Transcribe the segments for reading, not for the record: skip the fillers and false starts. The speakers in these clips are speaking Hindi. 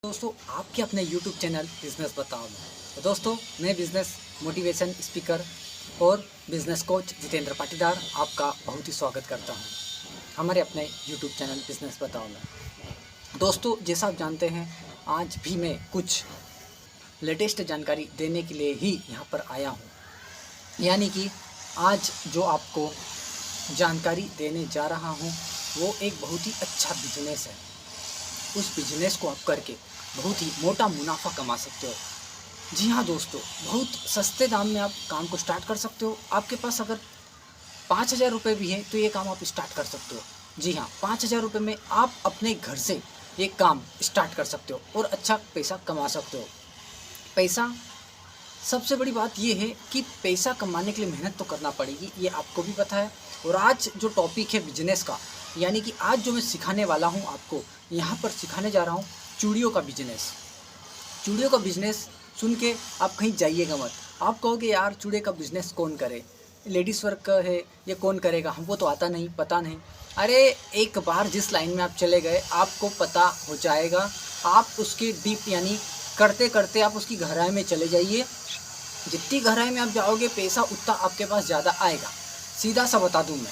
दोस्तों आपके अपने YouTube चैनल बिजनेस बताओ में। तो दोस्तों मैं बिजनेस मोटिवेशन स्पीकर और बिजनेस कोच जितेंद्र पाटीदार आपका बहुत ही स्वागत करता हूं हमारे अपने YouTube चैनल बिजनेस बताओ में। दोस्तों जैसा आप जानते हैं आज भी मैं कुछ लेटेस्ट जानकारी देने के लिए ही यहाँ पर आया हूँ। यानी कि आज जो आपको जानकारी देने जा रहा हूँ वो एक बहुत ही अच्छा बिजनेस है। उस बिजनेस को आप करके बहुत ही मोटा मुनाफा कमा सकते हो। जी हाँ दोस्तों, बहुत सस्ते दाम में आप काम को स्टार्ट कर सकते हो। आपके पास अगर 5,000 रुपये भी है तो ये काम आप स्टार्ट कर सकते हो। जी हाँ, 5,000 रुपये में आप अपने घर से ये काम स्टार्ट कर सकते हो और अच्छा पैसा कमा सकते हो। पैसा सबसे बड़ी बात ये है कि पैसा कमाने के लिए मेहनत तो करना पड़ेगी, ये आपको भी पता है। और आज जो टॉपिक है बिजनेस का, यानी कि आज जो मैं सिखाने वाला हूँ आपको, यहाँ पर सिखाने जा रहा हूँ चूड़ियों का बिजनेस। चूड़ियों का बिजनेस सुन के आप कहीं जाइएगा मत। आप कहोगे यार चूड़े का बिजनेस कौन करे, लेडीज़ वर्क का है, ये कौन करेगा, हमको तो आता नहीं, पता नहीं। अरे एक बार जिस लाइन में आप चले गए आपको पता हो जाएगा। आप उसके डीप यानी करते करते आप उसकी गहराई में चले जाइए। जितनी गहराई में आप जाओगे पैसा उतना आपके पास ज़्यादा आएगा। सीधा सा बता दूँ मैं।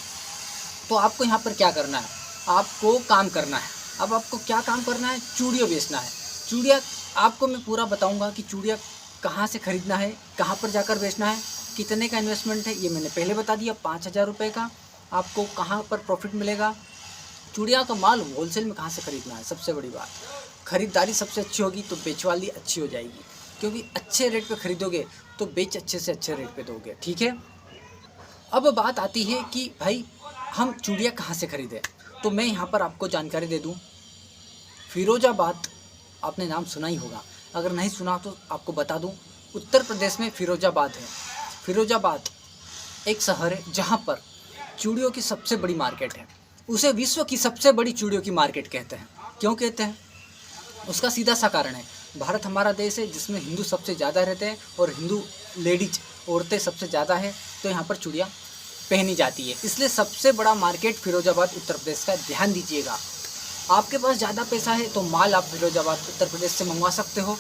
तो आपको यहाँ पर क्या करना है, आपको काम करना है। अब आपको क्या काम करना है, चूड़ियाँ बेचना है। चूड़ियाँ आपको मैं पूरा बताऊंगा कि चूड़ियाँ कहाँ से ख़रीदना है, कहाँ पर जाकर बेचना है, कितने का इन्वेस्टमेंट है, ये मैंने पहले बता दिया। 5,000 रुपये का आपको कहाँ पर प्रॉफिट मिलेगा। चूड़ियाँ का माल होलसेल में कहाँ से ख़रीदना है, सबसे बड़ी बात। ख़रीदारी सबसे अच्छी होगी तो बेचवाली अच्छी हो जाएगी, क्योंकि अच्छे रेट पे ख़रीदोगे तो बेच अच्छे से अच्छे रेट पे दोगे। ठीक है, अब बात आती है कि भाई हम चूड़ियाँ कहाँ से ख़रीदें। तो मैं यहाँ पर आपको जानकारी दे दूँ। फ़िरोज़ाबाद आपने नाम सुना ही होगा, अगर नहीं सुना तो आपको बता दूँ। उत्तर प्रदेश में फ़िरोज़ाबाद है। फ़िरोज़ाबाद एक शहर है जहाँ पर चूड़ियों की सबसे बड़ी मार्केट है। उसे विश्व की सबसे बड़ी चूड़ियों की मार्केट कहते हैं। क्यों कहते हैं, उसका सीधा सा कारण है, भारत हमारा देश है जिसमें हिंदू सबसे ज़्यादा रहते हैं और हिंदू लेडीज औरतें सबसे ज़्यादा है, तो यहाँ पर चूड़ियाँ पहनी जाती है। इसलिए सबसे बड़ा मार्केट फ़िरोज़ाबाद उत्तर प्रदेश का। ध्यान दीजिएगा, आपके पास ज़्यादा पैसा है तो माल आप फ़िरोज़ाबाद उत्तर प्रदेश से मंगवा सकते हो।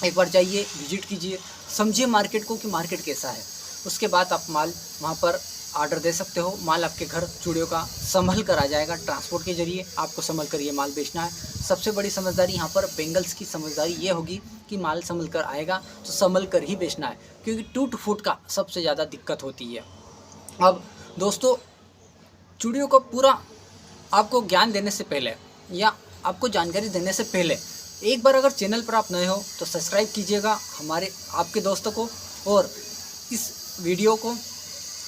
एक बार जाइए, विजिट कीजिए, समझिए मार्केट को कि मार्केट कैसा है। उसके बाद आप माल वहाँ पर ऑर्डर दे सकते हो। माल आपके घर चूड़ियों का संभल कर आ जाएगा, ट्रांसपोर्ट के जरिए आपको संभल कर ये माल बेचना है। सबसे बड़ी समझदारी यहाँ पर बेंगल्स की समझदारी ये होगी कि माल संभल कर आएगा तो संभल कर ही बेचना है, क्योंकि टूट फूट का सबसे ज़्यादा दिक्कत होती है। अब दोस्तों, चूड़ियों को पूरा आपको ज्ञान देने से पहले या आपको जानकारी देने से पहले एक बार अगर चैनल पर आप नए हो तो सब्सक्राइब कीजिएगा हमारे आपके दोस्तों को, और इस वीडियो को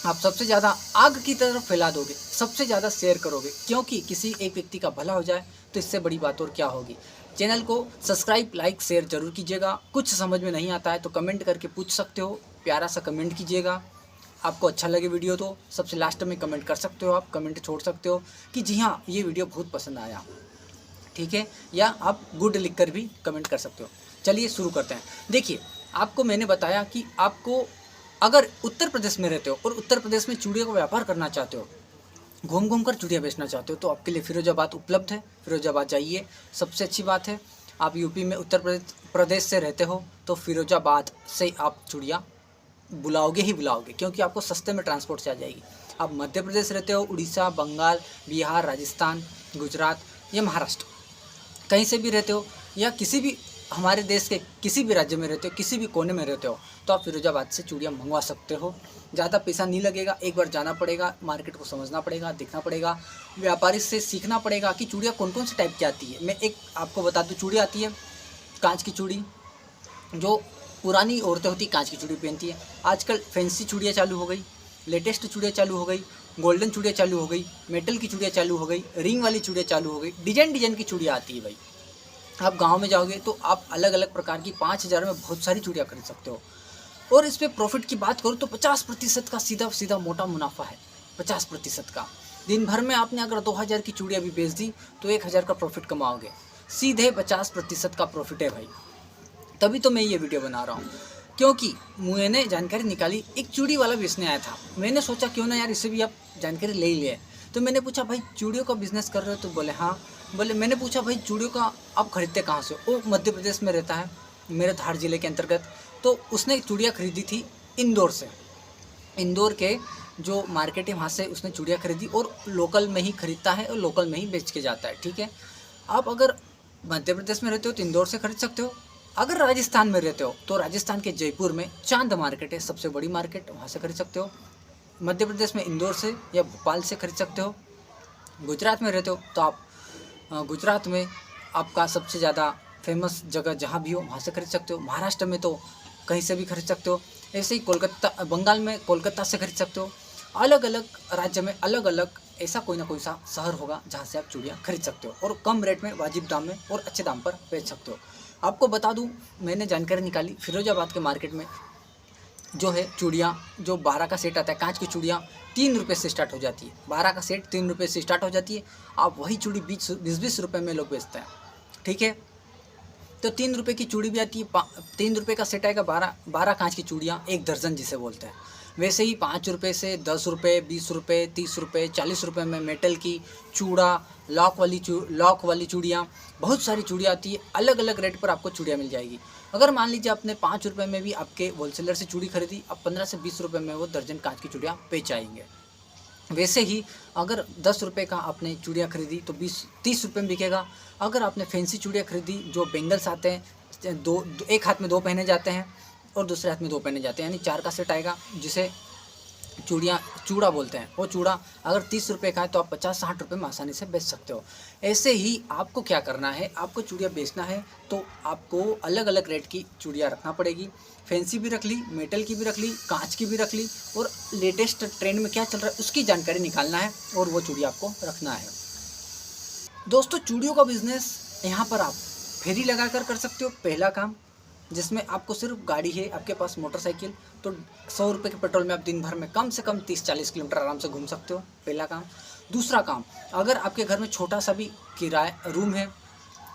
आप सबसे ज़्यादा आग की तरफ फैला दोगे, सबसे ज़्यादा शेयर करोगे, क्योंकि किसी एक व्यक्ति का भला हो जाए तो इससे बड़ी बात और क्या होगी। चैनल को सब्सक्राइब, लाइक, शेयर जरूर कीजिएगा। कुछ समझ में नहीं आता है तो कमेंट करके पूछ सकते हो, प्यारा सा कमेंट कीजिएगा। आपको अच्छा लगे वीडियो तो सबसे लास्ट में कमेंट कर सकते हो, आप कमेंट छोड़ सकते हो कि जी हाँ ये वीडियो बहुत पसंद आया, ठीक है, या आप गुड लिखकर भी कमेंट कर सकते हो। चलिए शुरू करते हैं। देखिए, आपको मैंने बताया कि आपको अगर उत्तर प्रदेश में रहते हो और उत्तर प्रदेश में चूड़ियों का व्यापार करना चाहते हो, घूम घूम कर चूड़ियाँ बेचना चाहते हो, तो आपके लिए फ़िरोज़ाबाद उपलब्ध है। फ़िरोज़ाबाद जाइए, सबसे अच्छी बात है। आप यूपी में उत्तर प्रदेश से रहते हो तो फ़िरोज़ाबाद से आप चूड़ियाँ बुलाओगे ही बुलाओगे, क्योंकि आपको सस्ते में ट्रांसपोर्ट से आ जाएगी। आप मध्य प्रदेश रहते हो, उड़ीसा, बंगाल, बिहार, राजस्थान, गुजरात या महाराष्ट्र, कहीं से भी रहते हो, या किसी भी हमारे देश के किसी भी राज्य में रहते हो, किसी भी कोने में रहते हो, तो आप फ़िरोज़ाबाद से चूड़ियाँ मंगवा सकते हो। ज़्यादा पैसा नहीं लगेगा। एक बार जाना पड़ेगा, मार्केट को समझना पड़ेगा, देखना पड़ेगा, व्यापारी से सीखना पड़ेगा कि चूड़ियाँ कौन कौन से टाइप की आती है। मैं एक आपको बता दूँ, चूड़ी आती है कांच की चूड़ी, जो पुरानी औरतें होती कांच की चूड़ी पहनती है। आजकल फैंसी चूड़ियाँ चालू हो गई, लेटेस्ट चूड़ियाँ चालू हो गई, गोल्डन चूड़ियाँ चालू हो गई, मेटल की चूड़ियाँ चालू हो गई, रिंग वाली चूड़ियाँ चालू हो गई, डिजाइन डिजाइन की चूड़ियाँ आती है भाई। आप गांव में जाओगे तो आप अलग अलग प्रकार की 5,000 में बहुत सारी चूड़ियाँ खरीद सकते हो। और इस पर प्रॉफिट की बात करूँ तो 50% का सीधा सीधा मोटा मुनाफा है। 50% का। दिन भर में आपने अगर 2,000 की चूड़ियाँ भी बेच दी तो 1,000 का प्रॉफिट कमाओगे। सीधे 50% का प्रॉफिट है भाई। तभी तो मैं ये वीडियो बना रहा हूँ, क्योंकि मैंने जानकारी निकाली। एक चूड़ी वाला बेचने आया था, मैंने सोचा क्यों ना यार इससे भी आप जानकारी ले ही ले। तो मैंने पूछा भाई चूड़ियों का बिज़नेस कर रहे हो, तो बोले हाँ। बोले, मैंने पूछा भाई चूड़ियों का आप खरीदते कहाँ से हो? वो मध्य प्रदेश में रहता है, मेरे धार ज़िले के अंतर्गत। तो उसने चूड़ियाँ खरीदी थी इंदौर से। इंदौर के जो मार्केट है वहाँ से उसने चूड़ियाँ खरीदी और लोकल में ही खरीदता है और लोकल में ही बेच के जाता है, ठीक है। आप अगर मध्य प्रदेश में रहते हो तो इंदौर से खरीद सकते हो। अगर राजस्थान में रहते हो तो राजस्थान के जयपुर में चांद मार्केट है, सबसे बड़ी मार्केट, वहाँ से खरीद सकते हो। मध्य प्रदेश में इंदौर से या भोपाल से खरीद सकते हो। गुजरात में रहते हो तो आप गुजरात में आपका सबसे ज़्यादा फेमस जगह जहाँ भी हो वहाँ से खरीद सकते हो। महाराष्ट्र में तो कहीं से भी खरीद सकते हो। ऐसे ही कोलकाता, बंगाल में कोलकाता से खरीद सकते हो। अलग अलग राज्य में अलग अलग ऐसा कोई ना कोई सा शहर होगा जहाँ से आप चूड़ियाँ खरीद सकते हो और कम रेट में, वाजिब दाम में और अच्छे दाम पर बेच सकते हो। आपको बता दूँ, मैंने जानकारी निकाली, फिरोजाबाद के मार्केट में जो है चूड़ियाँ, जो 12 का सेट आता है, कांच की चूड़ियाँ 3 रुपये से स्टार्ट हो जाती है। 12 का सेट 3 रुपये से स्टार्ट हो जाती है। आप वही चूड़ी 20 रुपये में लोग बेचते हैं, ठीक है। तो 3 रुपये की चूड़ी भी आती है। 3 रुपये का सेट आएगा, 12 कांच की चूड़ियाँ, 1 दर्जन जिसे बोलते हैं। वैसे ही 5 रुपये से 10 रुपये, 20 रुपये, 30 रुपये, 40 रुपये में मेटल की चूड़ा, लॉक वाली चूड़ियाँ, बहुत सारी चूड़ियाँ आती है। अलग अलग रेट पर आपको चूड़ियाँ मिल जाएगी। अगर मान लीजिए आपने 5 रुपये में भी आपके होलसेलर से चूड़ी खरीदी, अब 15 से 20 रुपये में वो दर्जन कांच की चूड़ियाँ बेच आएंगे। वैसे ही अगर 10 रुपये का आपने चूड़ियाँ खरीदी तो 20-30 रुपये में बिकेगा। अगर आपने फैंसी चूड़ियाँ खरीदी, जो बेंगल्स आते हैं, एक हाथ में 2 पहने जाते हैं और दूसरे हाथ में 2 पहने जाते हैं, यानी 4 का सेट आएगा, जिसे चूड़ा बोलते हैं। वो चूड़ा अगर 30 रुपये का है तो आप 50-60 रुपये में आसानी से बेच सकते हो। ऐसे ही आपको क्या करना है, आपको चूड़ियाँ बेचना है तो आपको अलग अलग रेट की चूड़ियाँ रखना पड़ेगी। फैंसी भी रख ली, मेटल की भी रख ली, कांच की भी रख ली, और लेटेस्ट ट्रेंड में क्या चल रहा है उसकी जानकारी निकालना है और वो चूड़ी आपको रखना है। दोस्तों, चूड़ियों का बिजनेस यहाँ पर आप फेरी लगा कर सकते हो, पहला काम, जिसमें आपको सिर्फ गाड़ी है, आपके पास मोटरसाइकिल, तो 100 रुपये के पेट्रोल में आप दिन भर में कम से कम 30-40 किलोमीटर आराम से घूम सकते हो, पहला काम। दूसरा काम, अगर आपके घर में छोटा सा भी किराया रूम है,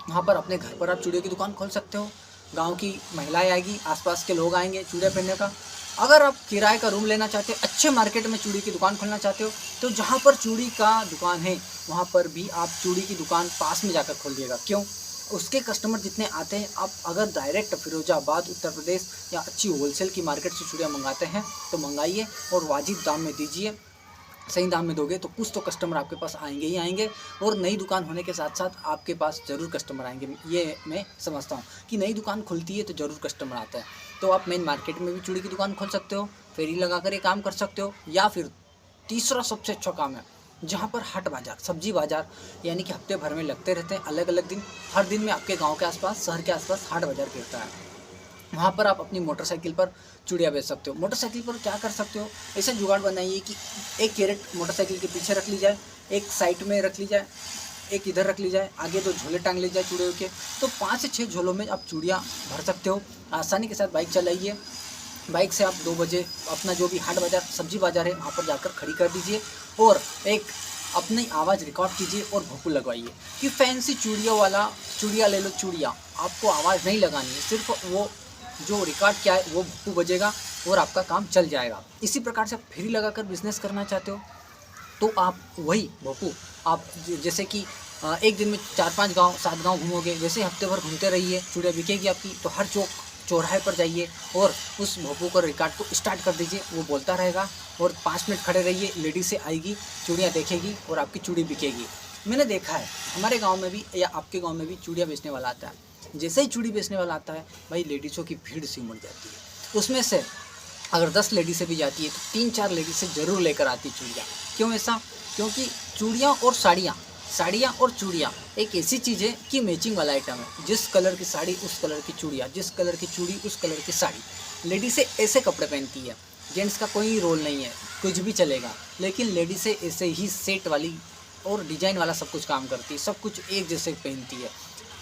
वहाँ पर अपने घर पर आप चूड़ियों की दुकान खोल सकते हो। गांव की महिलाएं आएगी, आसपास के लोग आएंगे चूड़ियाँ पहनने का। अगर आप किराए का रूम लेना चाहते हो, अच्छे मार्केट में चूड़ी की दुकान खोलना चाहते हो, तो जहाँ पर चूड़ी का दुकान है वहाँ पर भी आप चूड़ी की दुकान पास में जाकर खोल दिएगा। क्यों? उसके कस्टमर जितने आते हैं, आप अगर डायरेक्ट फिरोजाबाद उत्तर प्रदेश या अच्छी होलसेल की मार्केट से चूड़ियाँ मंगाते हैं तो मंगाइए और वाजिब दाम में दीजिए। सही दाम में दोगे तो कुछ तो कस्टमर आपके पास आएंगे ही आएंगे, और नई दुकान होने के साथ साथ आपके पास ज़रूर कस्टमर आएंगे। ये मैं समझता हूँ कि नई दुकान खुलती है तो ज़रूर कस्टमर आता है। तो आप मेन मार्केट में भी चूड़ी की दुकान खोल सकते हो, फेरी लगाकर ये काम कर सकते हो, या फिर तीसरा सबसे अच्छा काम है, जहाँ पर हाट बाज़ार, सब्जी बाज़ार, यानी कि हफ्ते भर में लगते रहते हैं अलग अलग दिन। हर दिन में आपके गाँव के आसपास, शहर के आसपास हाट बाज़ार गिरता है। वहाँ पर आप अपनी मोटरसाइकिल पर चूड़ियाँ बेच सकते हो। मोटरसाइकिल पर क्या कर सकते हो, ऐसा जुगाड़ बनाइए कि एक कैरेट मोटरसाइकिल के पीछे रख ली जाए, एक साइड में रख ली जाए, एक इधर रख ली जाए, आगे 2 झोले टांग ली जाए चूड़ियों के, तो 5 से 6 झोलों में आप चूड़ियाँ भर सकते हो। आसानी के साथ बाइक चलाइए, बाइक से आप 2 बजे अपना जो भी हाट बाज़ार, सब्जी बाज़ार है वहाँ पर जाकर खड़ी कर दीजिए और एक अपनी आवाज़ रिकॉर्ड कीजिए और भोंपू लगवाइए कि फैंसी चूड़ियों वाला चूड़ियाँ ले लो। चूड़ियाँ आपको आवाज़ नहीं लगानी है, सिर्फ वो जो रिकॉर्ड क्या है वो भोंपू बजेगा और आपका काम चल जाएगा। इसी प्रकार से आप फेरी लगाकर बिजनेस करना चाहते हो तो आप वही भोंपू, आप जैसे कि एक दिन में 4-5 गांव 7 गांव घूमोगे, वैसे हफ्ते भर घूमते रहिए, चूड़ियाँ बिकेगी आपकी। तो हर चौराहे पर जाइए और उस भोंपू को, रिकॉर्ड को स्टार्ट कर दीजिए, वो बोलता रहेगा और 5 मिनट खड़े रहिए, लेडीज से आएगी, चूड़ियाँ देखेगी और आपकी चूड़ी बिकेगी। मैंने देखा है हमारे गाँव में भी या आपके गाँव में भी चूड़ियाँ बेचने वाला आता है। जैसे ही चूड़ी बेचने वाला आता है भाई, लेडीज़ों की भीड़ सी उमड़ जाती है। उसमें से अगर 10 लेडीज़ें भी जाती है तो 3-4 लेडीज़ें ज़रूर लेकर आती चूड़ियाँ। क्यों ऐसा? क्योंकि चूड़ियाँ और साड़ियाँ और चूड़ियाँ एक ऐसी चीज़ है कि मैचिंग वाला आइटम है। जिस कलर की साड़ी उस कलर की चूड़ियाँ, जिस कलर की चूड़ी उस कलर की साड़ी। लेडीज़ें ऐसे कपड़े पहनती है, जेंट्स का कोई रोल नहीं है, कुछ भी चलेगा, लेकिन लेडीज़ें ऐसे ही सेट वाली और डिजाइन वाला सब कुछ काम करती है, सब कुछ एक जैसे पहनती है,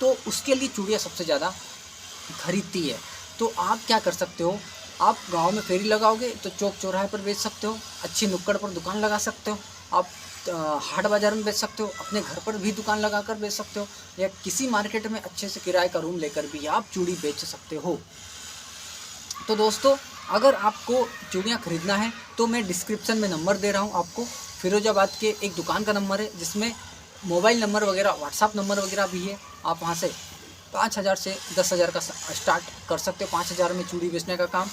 तो उसके लिए चूड़ियाँ सबसे ज़्यादा खरीदती है। तो आप क्या कर सकते हो, आप गांव में फेरी लगाओगे तो चौक चौराहे पर बेच सकते हो, अच्छी नुक्कड़ पर दुकान लगा सकते हो, आप हाट बाज़ार में बेच सकते हो, अपने घर पर भी दुकान लगाकर बेच सकते हो, या किसी मार्केट में अच्छे से किराए का रूम लेकर भी आप चूड़ी बेच सकते हो। तो दोस्तों, अगर आपको चूड़ियाँ खरीदना है तो मैं डिस्क्रिप्शन में नंबर दे रहा हूँ आपको। फिरोजाबाद के एक दुकान का नंबर है जिसमें मोबाइल नंबर वगैरह, व्हाट्सअप नंबर वगैरह भी है। आप वहाँ से 5,000 से 10,000 का स्टार्ट कर सकते हो। 5,000 में चूड़ी बेचने का काम।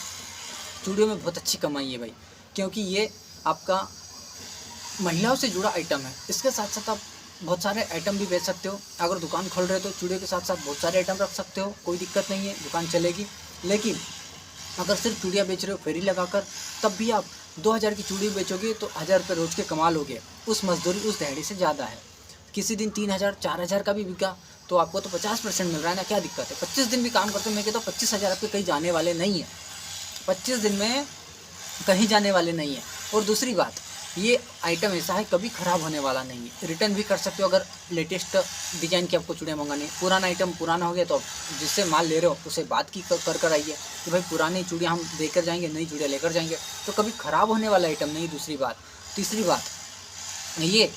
चूड़ियों में बहुत अच्छी कमाई है भाई, क्योंकि ये आपका महिलाओं से जुड़ा आइटम है। इसके साथ साथ आप बहुत सारे आइटम भी बेच सकते हो। अगर दुकान खोल रहे हो तो चूड़ियों के साथ साथ बहुत सारे आइटम रख सकते हो, कोई दिक्कत नहीं है, दुकान चलेगी। लेकिन अगर सिर्फ चूड़ियाँ बेच रहे हो फेरी लगाकर, तब भी आप 2,000 की चूड़ी बेचोगे तो 1,000 रुपये रोज़ के कमा लोगे। उस मजदूरी उस दिहाड़ी से ज़्यादा है। किसी दिन 3,000 4,000 का भी बिका तो आपको तो 50% मिल रहा है ना, क्या दिक्कत है। 25 दिन भी काम करते हो, मैं कहता हूँ 25,000 आपके कहीं जाने वाले नहीं है। 25 दिन में कहीं जाने वाले नहीं है। और दूसरी बात, ये आइटम ऐसा है कभी ख़राब होने वाला नहीं है। रिटर्न भी कर सकते हो अगर लेटेस्ट डिज़ाइन की आपको चूड़ियाँ मंगानी। पुराना आइटम पुराना हो गया तो जिससे माल ले रहे हो उसे बात की कर आइए कि भाई पुरानी चूड़ियाँ हम देकर जाएंगे, नई चूड़ियाँ लेकर जाएंगे, तो कभी ख़राब होने वाला आइटम नहीं। दूसरी बात, तीसरी बात, ये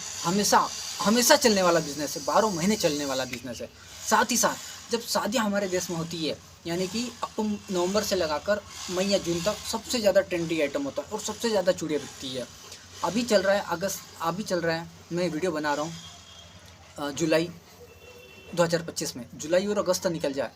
हमेशा चलने वाला बिज़नेस है, 12 महीने चलने वाला बिज़नेस है। साथ ही साथ जब शादियाँ हमारे देश में होती है, यानी कि नवंबर से लगाकर मई या जून तक सबसे ज़्यादा ट्रेंडी आइटम होता है और सबसे ज़्यादा चूड़ियाँ बिकती है। अभी चल रहा है अगस्त, अभी चल रहा है, मैं वीडियो बना रहा हूँ जुलाई 2025 में। जुलाई और अगस्त निकल जाए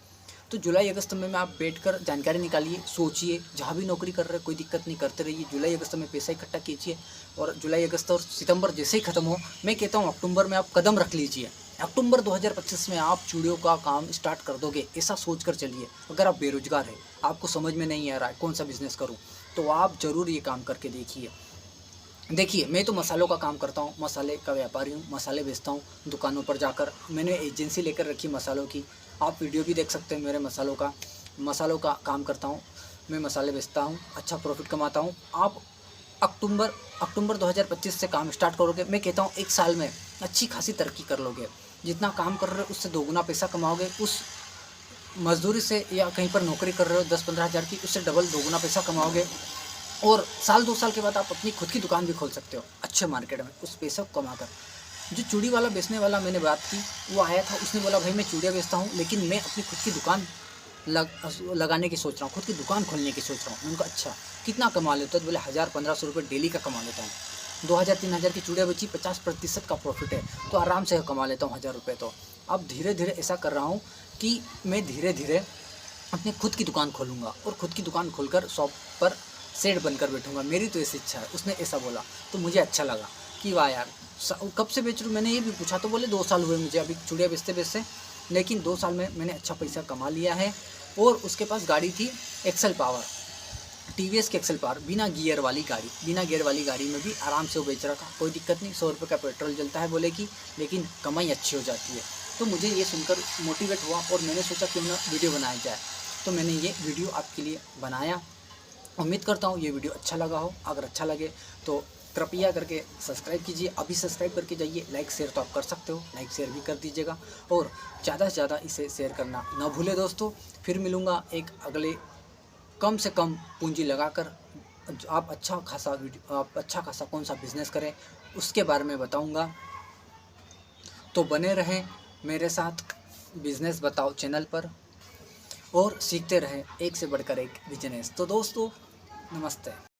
तो जुलाई अगस्त में आप बैठकर जानकारी निकालिए, सोचिए। जहाँ भी नौकरी कर रहे हैं कोई दिक्कत नहीं, करते रहिए। जुलाई अगस्त में पैसा इकट्ठा कीजिए और जुलाई अगस्त और सितंबर जैसे ही ख़त्म हो, मैं कहता हूँ अक्टूबर में आप कदम रख लीजिए। अक्टूबर 2025 में आप चूड़ियों का काम स्टार्ट कर दोगे, ऐसा सोच कर चलिए। अगर आप बेरोजगार हैं, आपको समझ में नहीं आ रहा है कौन सा बिज़नेस करूँ, तो आप ज़रूर ये काम करके देखिए। मैं तो मसालों का काम करता हूँ, मसाले का व्यापारी हूँ, मसाले बेचता हूँ दुकानों पर जाकर। मैंने एजेंसी लेकर रखी मसालों की, आप वीडियो भी देख सकते हैं मेरे मसालों का काम करता हूँ मैं, मसाले बेचता हूँ, अच्छा प्रॉफिट कमाता हूँ। आप अक्टूबर 2025 से काम स्टार्ट करोगे, मैं कहता हूँ 1 साल में अच्छी खासी तरक्की कर लोगे। जितना काम कर रहे हो उससे 2 गुना पैसा कमाओगे। उस मजदूरी से या कहीं पर नौकरी कर रहे हो 10-15 हज़ार की, उससे डबल 2 गुना पैसा कमाओगे। और साल 2 साल के बाद आप अपनी खुद की दुकान भी खोल सकते हो अच्छे मार्केट में, उस पैसा को कमाकर। जो चूड़ी वाला बेचने वाला मैंने बात की, वो आया था, उसने बोला भाई मैं चूड़ियाँ बेचता हूँ लेकिन मैं अपनी खुद की दुकान लगाने की सोच रहा हूँ, खुद की दुकान खोलने की सोच रहा हूँ। मैंने कहा अच्छा, कितना कमा लेते हो? तो बोले 1,000-1,500 रुपये डेली का कमा लेता हूँ। 2,000-3,000 की चूड़ियाँ बेची, 50% का प्रॉफिट है, तो आराम से कमा लेता हूँ 1,000 रुपये। तो अब धीरे धीरे ऐसा कर रहा हूँ कि मैं धीरे धीरे अपनी खुद की दुकान खोलूँगा और खुद की दुकान खोलकर शॉप पर सेठ बनकर बैठूंगा। मेरी तो ऐसी इच्छा है। उसने ऐसा बोला तो मुझे अच्छा लगा कि वाह यार, कब से बेच रही हूँ? मैंने ये भी पूछा तो बोले 2 साल हुए मुझे अभी चूड़ियाँ बेचते, लेकिन 2 साल में मैंने अच्छा पैसा कमा लिया है। और उसके पास गाड़ी थी एक्सेल पावर, TVS की एक्सेल पावर, बिना गियर वाली गाड़ी में भी आराम से वो बेच रहा था, कोई दिक्कत नहीं। 100 रुपये का पेट्रोल जलता है बोले कि, लेकिन कमाई अच्छी हो जाती है। तो मुझे ये सुनकर मोटिवेट हुआ और मैंने सोचा क्यों ना वीडियो बनाया जाए, तो मैंने ये वीडियो आपके लिए बनाया। उम्मीद करता हूँ ये वीडियो अच्छा लगा हो। अगर अच्छा लगे तो कृपया करके सब्सक्राइब कीजिए, अभी सब्सक्राइब करके जाइए। लाइक शेयर तो आप कर सकते हो, लाइक शेयर भी कर दीजिएगा और ज़्यादा से ज़्यादा इसे शेयर करना ना भूलें दोस्तों। फिर मिलूँगा एक अगले कम से कम पूंजी लगाकर। आप अच्छा खासा कौन सा बिज़नेस करें उसके बारे में बताऊँगा। तो बने रहें मेरे साथ बिज़नेस बताओ चैनल पर और सीखते रहें एक से बढ़कर एक बिजनेस। तो दोस्तों नमस्ते।